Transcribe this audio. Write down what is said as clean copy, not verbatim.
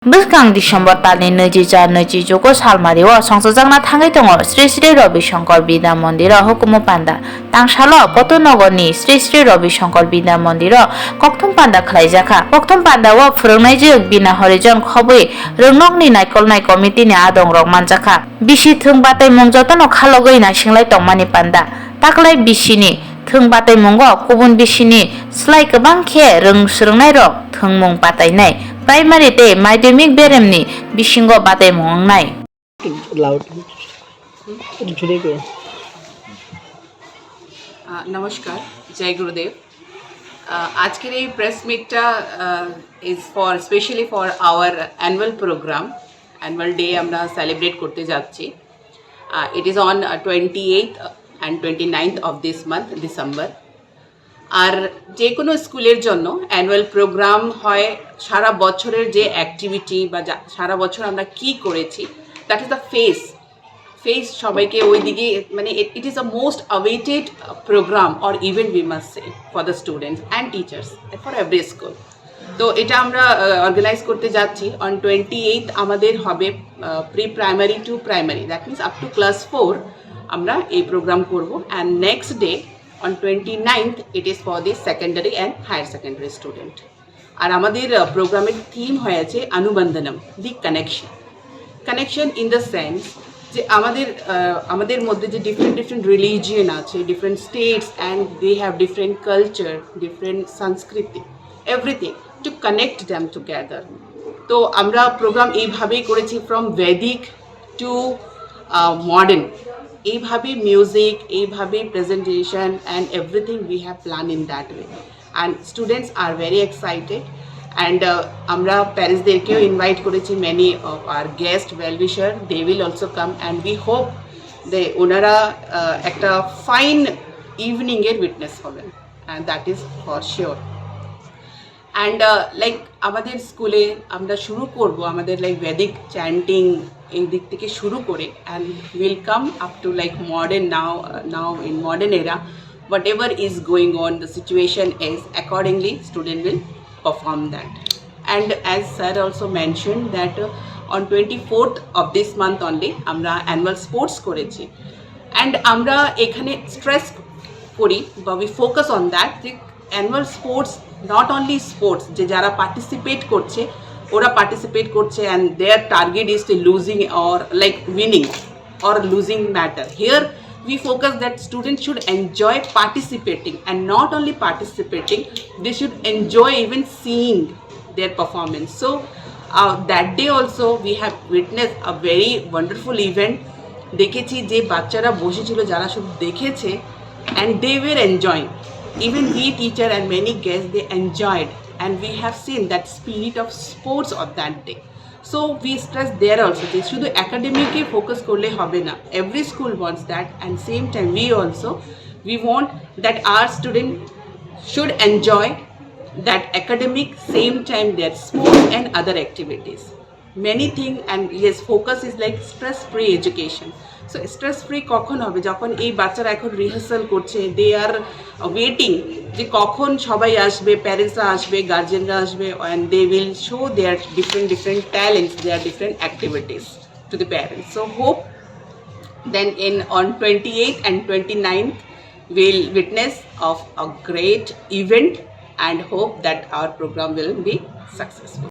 Bwskang December talni 2024 salmario songsojangna thangui tongo Sri Sri Ravi Shankar Vidya Mandiro hukumu Panda tangsalo Pottonogorni Sri Sri Ravi Shankar Vidya Mandiro Kokchap Panda Khlaikha Kokchap Panda o phwrwngnai jyuk bina horijon khobui rwngnokni naikolnai committee ni adongrok manjakha bisi Thwng Bataimungno jotono khalogui naisinglai tongmani Panda taklai Bisini Thwng Bataimungno kubun Bisini slai kwbang khe rwngsrwngnairok thwngmung patainai Primary te Madhyamik beremni bisingo Bataimungno नमस्कार जय गुरुदेव আজকের এই press মিটটা is for specially for our annual program annual day আমরা celebrate করতে যাচ্ছি it is on 28th and 29th of this month December আর যে কোনো স্কুলের জন্য অ্যানুয়াল প্রোগ্রাম হয় সারা বছরের যে অ্যাক্টিভিটি বা সারা বছর আমরা কি করেছি দ্যাট ইজ দ্য ফেস সবাইকে ওই দিকে মানে it is a most awaited programme or event we must say for the students and teachers for every school তো এটা আমরা অর্গানাইজ করতে যাচ্ছি অন 28th আমাদের হবে pre primary to primary that means up to class 4 আমরা এই programme করব and next day on 29th it is for the secondary and higher secondary student আর আমাদের প্রোগ্রামের থিম হয়েছে অনুবন্ধনম the connection in the sense যে আমাদের মধ্যে যে ডিফারেন্ট রিলিজিয়ন আছে different states and they have different culture different সংস্কৃতি everything to connect them together তো আমরা প্রোগ্রাম এইভাবেই করেছি ফ্রম ভেদিক টু মডার্ন এইভাবে মিউজিক এইভাবে presentation and everything we have plan in that way and students are very excited and আমরা প্যারেন্টসদেরকেও invite করেছি many of R guest well wisher they will also come and we hope they ওনারা একটা fine ইভিনিংয়ের witness হবেন and that is for sure and like আমাদের স্কুলে আমরা শুরু করব আমাদের লাইক ভেদিক চ্যান্টিং এই দিক থেকে শুরু করে and will come up to like modern now in modern era what ever is going on the situation is accordingly student will perform that and as sir also mention that on 24th of this month only আমরা annual sports করেছি and আমরা এখানে stress করি বা we focus on that যে annual sports not only sports যে যারা participate করছে ওরা পার্টিসিপেট করছে and their target is to losing or like winning or losing matter here we focus that students should enjoy participating and not only participating they should enjoy even seeing their performance so that day also we have witnessed a very wonderful event দেখেছি যে বাচ্চারা বসেছিল যারা সব দেখেছে and they were enjoying even we teacher and many guests they enjoyed and we have seen that spirit of sports of that day so we stress there also যে শুধু academic focus করলে হবে না every school wants that and same time we want that our student should enjoy that academic same time their sports and other activities many thing and yes focus is like stress free education so stress free কখন হবে যখন এই বাচ্চারা এখন rehearsal করছে দে আর waiting যে কখন সবাই আসবে প্যারেন্টসরা আসবে গার্জিয়ানরা আসবে and they will show their different talents their different activities to the parents so hope then on 28th and 29th we'll witness of a great event and hope that our program will be successful